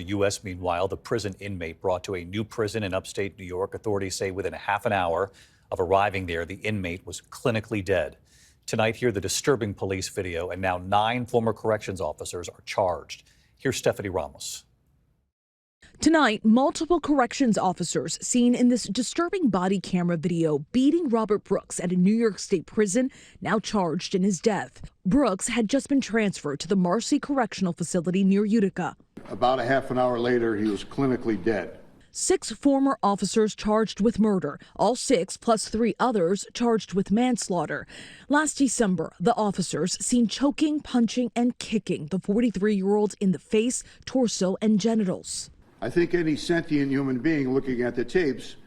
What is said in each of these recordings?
U.S., meanwhile, the prison inmate brought to a new prison in upstate New York. Authorities say within a half an hour of arriving there, the inmate was clinically dead. Tonight, hear the disturbing police video, and now 9 former corrections officers are charged. Here's Stephanie Ramos. Tonight, multiple corrections officers seen in this disturbing body camera video beating Robert Brooks at a New York State prison, now charged in his death. Brooks had just been transferred to the Marcy Correctional Facility near Utica. About a half an hour later, he was clinically dead. 6 former officers charged with murder, all 6 plus 3 others charged with manslaughter. Last December, the officers seen choking, punching, and kicking the 43-year-old in the face, torso, and genitals. I think any sentient human being looking at the tapes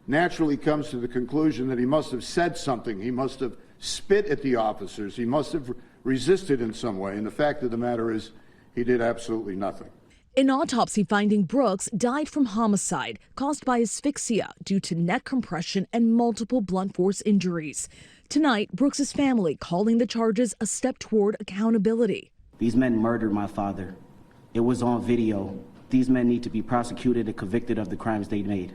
naturally comes to the conclusion that he must have said something. He must have spit at the officers. He must have resisted in some way. And the fact of the matter is, he did absolutely nothing. An autopsy finding Brooks died from homicide caused by asphyxia due to neck compression and multiple blunt force injuries. Tonight, Brooks' family calling the charges a step toward accountability. These men murdered my father. It was on video. These men need to be prosecuted and convicted of the crimes they made.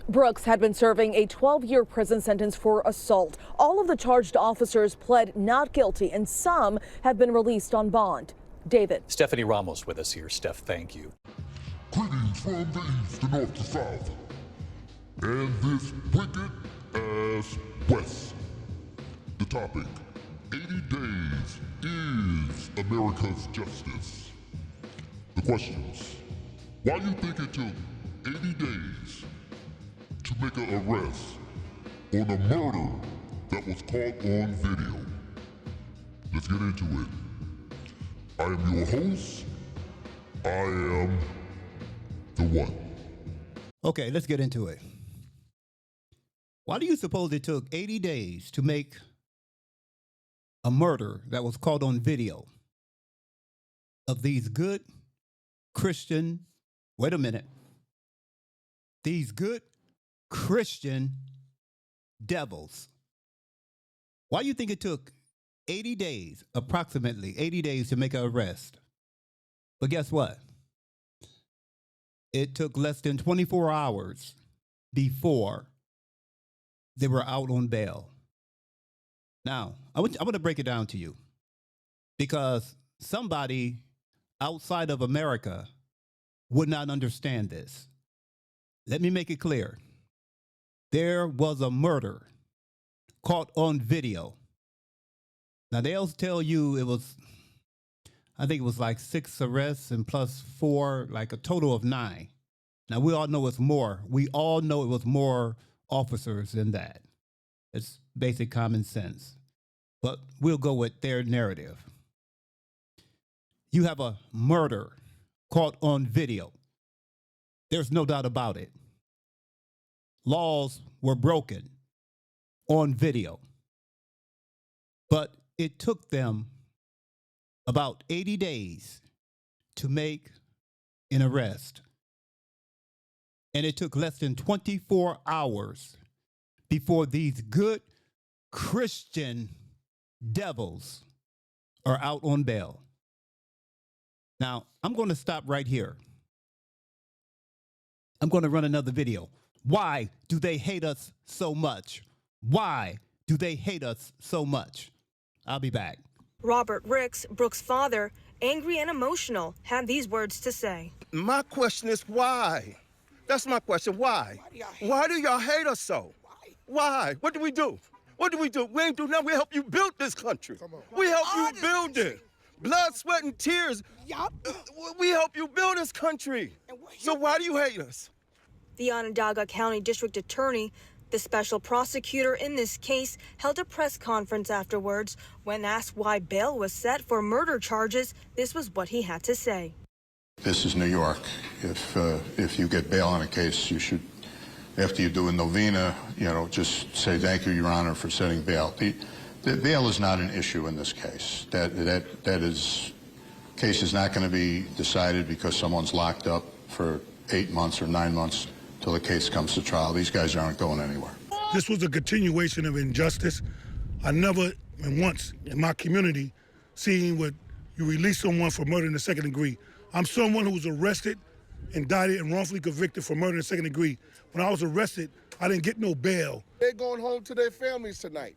Brooks had been serving a 12-year prison sentence for assault. All of the charged officers pled not guilty, and some have been released on bond. David. Stephanie Ramos with us here. Steph, thank you. Greetings from the east to north to south, and this wicked ass west. The topic, 80 days is America's justice. The questions, why do you think it took 80 days to make an arrest on a murder that was caught on video? Let's get into it. I am your host. I am the one. Okay, let's get into it. Why do you suppose it took 80 days to make a murder that was caught on video of these good Christian, wait a minute, these good Christian devils? Why do you think it took 80 days, approximately 80 days to make an arrest? But guess what? It took less than 24 hours before they were out on bail. Now, I want to break it down to you, because somebody outside of America would not understand this. Let me make it clear. There was a murder caught on video. Now, they'll tell you it was, I think it was like 6 arrests and plus 4, like a total of 9. Now, we all know it's more. We all know it was more officers than that. It's basic common sense. But we'll go with their narrative. You have a murder caught on video. There's no doubt about it. Laws were broken on video. But it took them about 80 days to make an arrest. And it took less than 24 hours before these good Christian devils are out on bail. Now, I'm going to stop right here. I'm going to run another video. Why do they hate us so much? Why do they hate us so much? I'll be back. Robert Ricks, Brooks' father, angry and emotional, had these words to say. My question is why? That's my question. Why? Why do y'all hate us so? Why? What do we do? What do we do? We ain't do nothing. We help you build this country. We help you build it. Blood, sweat, and tears. We help you build this country. So why do you hate us? The Onondaga County District Attorney, the special prosecutor in this case, held a press conference afterwards. When asked why bail was set for murder charges, this was what he had to say. This is New York. If you get bail on a case, you should, after you do a novena, just say thank you, Your Honor, for setting bail. The bail is not an issue in this case. Case is not going to be decided because someone's locked up for 8 months or 9 months till the case comes to trial. These guys aren't going anywhere. This was a continuation of injustice. I never, and once in my community, seeing what you release someone for murder in the second degree, I'm someone who was arrested, indicted, and wrongfully convicted for murder in the second degree. When I was arrested, I didn't get no bail. They're going home to their families tonight.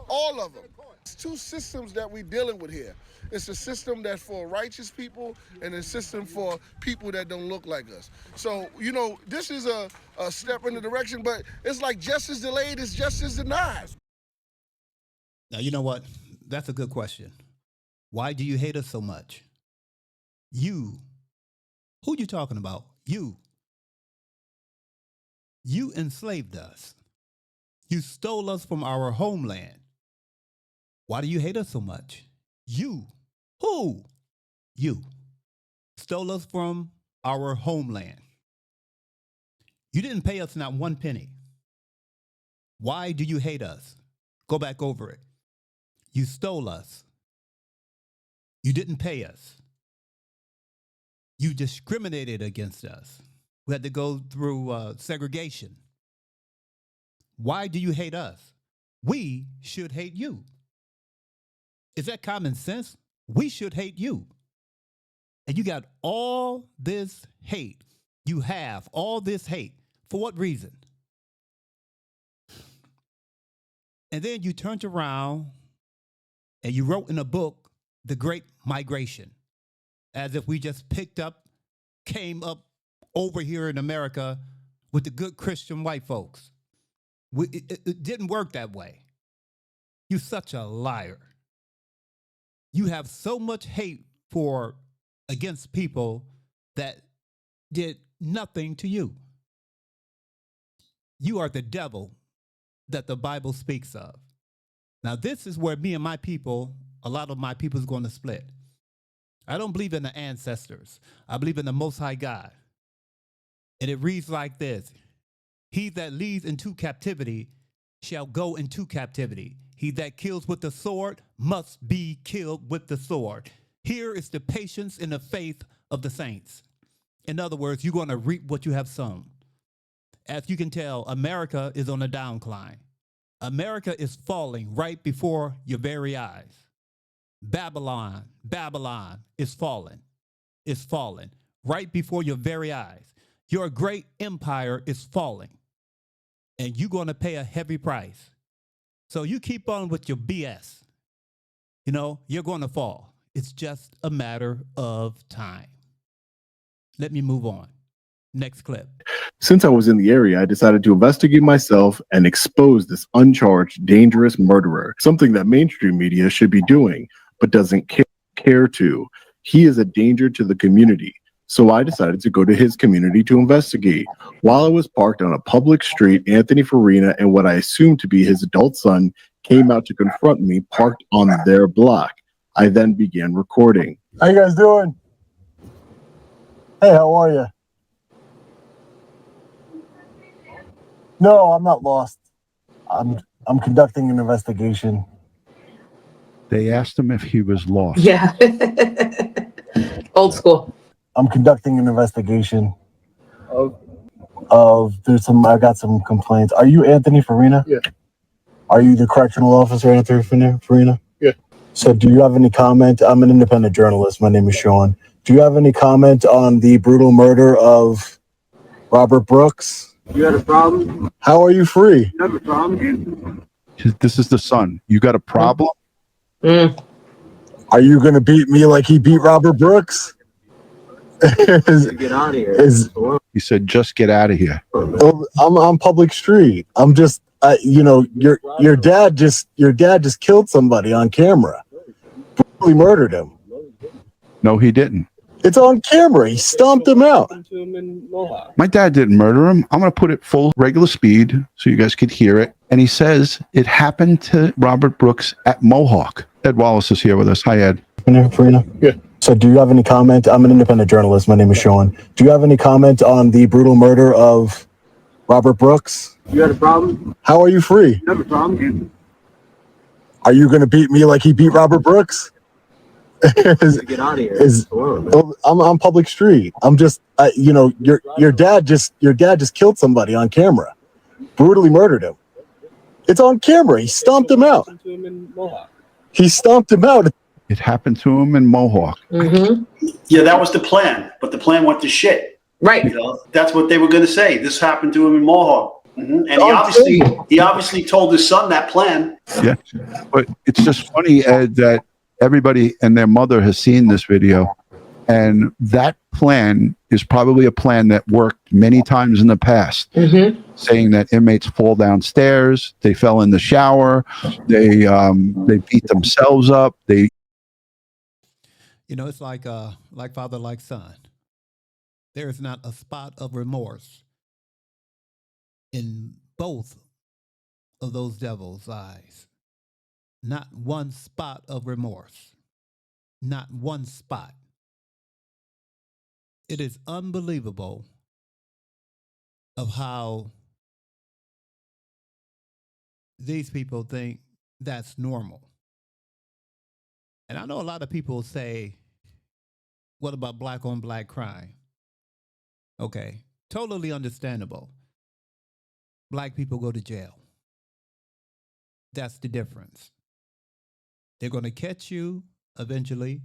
All of them. It's two systems that we're dealing with here. It's a system that's for righteous people and a system for people that don't look like us. So, you know, this is a step in the direction, but it's like justice delayed is justice denied. Now, you know what? That's a good question. Why do you hate us so much? You. Who you talking about? You. You enslaved us. You stole us from our homeland. Why do you hate us so much? You. Who? You. Stole us from our homeland. You didn't pay us not one penny. Why do you hate us? Go back over it. You stole us. You didn't pay us. You discriminated against us. We had to go through segregation. Why do you hate us? We should hate you. Is that common sense? We should hate you. And you got all this hate. You have all this hate. For what reason? And then you turned around and you wrote in a book, The Great Migration, as if we just came up over here in America with the good Christian white folks. It didn't work that way. You're such a liar. You have so much hate against people that did nothing to you. You are the devil that the Bible speaks of. Now, this is where me and my people, a lot of my people is going to split. I don't believe in the ancestors. I believe in the Most High God. And it reads like this. He that leads into captivity shall go into captivity. He that kills with the sword must be killed with the sword. Here is the patience and the faith of the saints. In other words, you're going to reap what you have sown. As you can tell, America is on a downcline. America is falling right before your very eyes. Babylon is falling. It's falling right before your very eyes. Your great empire is falling. And you're going to pay a heavy price. So you keep on with your BS. You know, you're going to fall. It's just a matter of time. Let me move on. Next clip. Since I was in the area, I decided to investigate myself and expose this uncharged, dangerous murderer, something that mainstream media should be doing, but doesn't care to. He is a danger to the community. So I decided to go to his community to investigate. While I was parked on a public street, Anthony Farina and what I assumed to be his adult son came out to confront me parked on their block. I then began recording. How you guys doing? Hey, how are you? No, I'm not lost. I'm conducting an investigation. They asked him if he was lost. Yeah. Old school. I'm conducting an investigation of I got some complaints. Are you Anthony Farina? Yeah. Are you the correctional officer, Anthony Farina? Yeah. So do you have any comment? I'm an independent journalist. My name is Sean. Do you have any comment on the brutal murder of Robert Brooks? You had a problem? How are you free? You have a problem? This is the son. You got a problem? Are you going to beat me like he beat Robert Brooks? Get out of here. He said, just get out of here. I'm on public street. I'm just, your dad just killed somebody on camera. Brutally murdered him. No, he didn't. It's on camera. He stomped him out. My dad didn't murder him. I'm going to put it full regular speed so you guys could hear it. And he says it happened to Robert Brooks at Mohawk. Ed Wallace is here with us. Hi, Ed. Farina? Yeah. So do you have any comment? I'm an independent journalist. My name is Sean. Do you have any comment on the brutal murder of Robert Brooks? You had a problem? How are you free? You have a problem? Are you going to beat me like he beat Robert Brooks? Get out of here. I'm on public street. I'm just, your dad just killed somebody on camera. Brutally murdered him. It's on camera. He stomped him out. He stomped him out. It happened to him in Mohawk. Yeah, that was the plan, but the plan went to shit. Right. You know, that's what they were going to say. This happened to him in Mohawk, and he obviously told his son that plan. Yeah, but it's just funny, Ed, that everybody and their mother has seen this video, and that plan is probably a plan that worked many times in the past. Saying that inmates fall downstairs, they fell in the shower, they beat themselves up, You know, it's like father, like son. There is not a spot of remorse in both of those devils' eyes. Not one spot of remorse. Not one spot. It is unbelievable of how these people think that's normal. And I know a lot of people say, what about black on black crime? Okay, totally understandable. Black people go to jail. That's the difference. They're going to catch you eventually,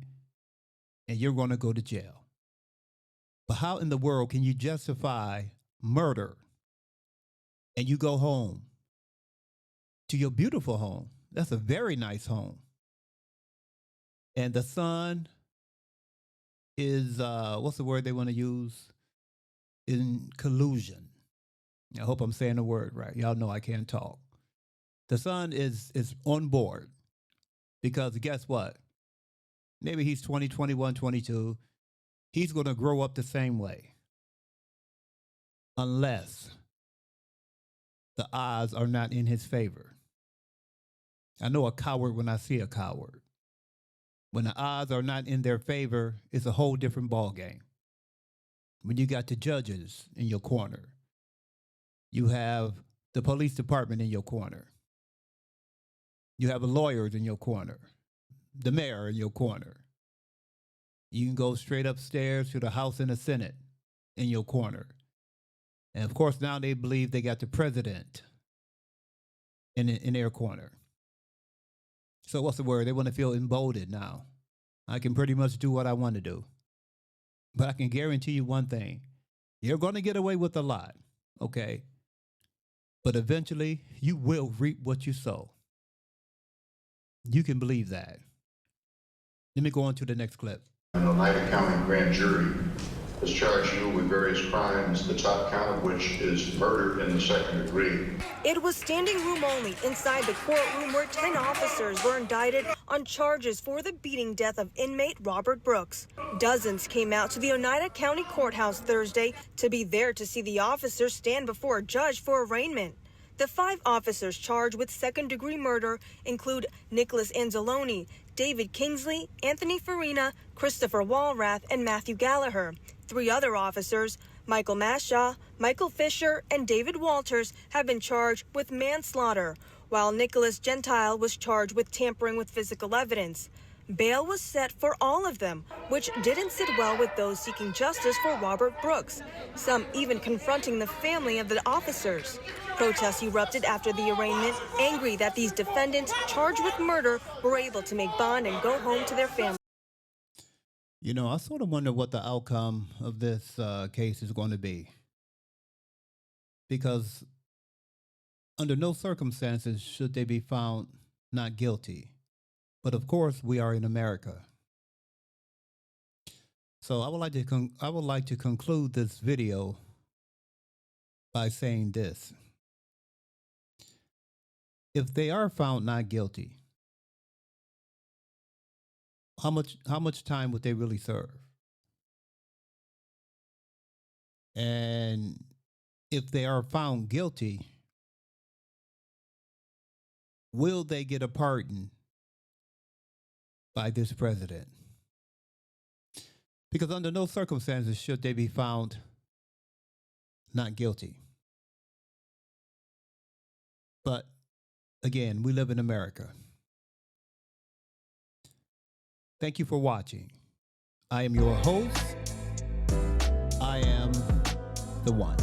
and you're going to go to jail. But how in the world can you justify murder and you go home to your beautiful home? That's a very nice home. And the son is, what's the word they want to use? In collusion. I hope I'm saying the word right. Y'all know I can't talk. The son is on board because guess what? Maybe he's 20, 21, 22. He's going to grow up the same way. Unless the odds are not in his favor. I know a coward when I see a coward. When the odds are not in their favor, it's a whole different ballgame. When you got the judges in your corner, you have the police department in your corner, you have the lawyers in your corner, the mayor in your corner. You can go straight upstairs to the House and the Senate in your corner. And of course, now they believe they got the president in their corner. So what's the word? They want to feel emboldened now. I can pretty much do what I want to do. But I can guarantee you one thing. You're going to get away with a lot, okay? But eventually, you will reap what you sow. You can believe that. Let me go on to the next clip. An Oneida County grand jury has charged you with various crimes, the top count of which is murder in the second degree. It was standing room only inside the courtroom where 10 officers were indicted on charges for the beating death of inmate Robert Brooks. Dozens came out to the Oneida County Courthouse Thursday to be there to see the officers stand before a judge for arraignment. The 5 officers charged with second-degree murder include Nicholas Anzalone, David Kingsley, Anthony Farina, Christopher Walrath, and Matthew Gallagher. 3 other officers, Michael Mashaw, Michael Fisher, and David Walters, have been charged with manslaughter, while Nicholas Gentile was charged with tampering with physical evidence. Bail was set for all of them, which didn't sit well with those seeking justice for Robert Brooks, some even confronting the family of the officers. Protests erupted after the arraignment, angry that these defendants charged with murder were able to make bond and go home to their families. You know, I sort of wonder what the outcome of this case is going to be. Because under no circumstances should they be found not guilty. But of course, we are in America. So I would like to conclude this video by saying this. If they are found not guilty, how much time would they really serve? And if they are found guilty, will they get a pardon by this president? Because under no circumstances should they be found not guilty. But again, we live in America. Thank you for watching. I am your host. I am the one.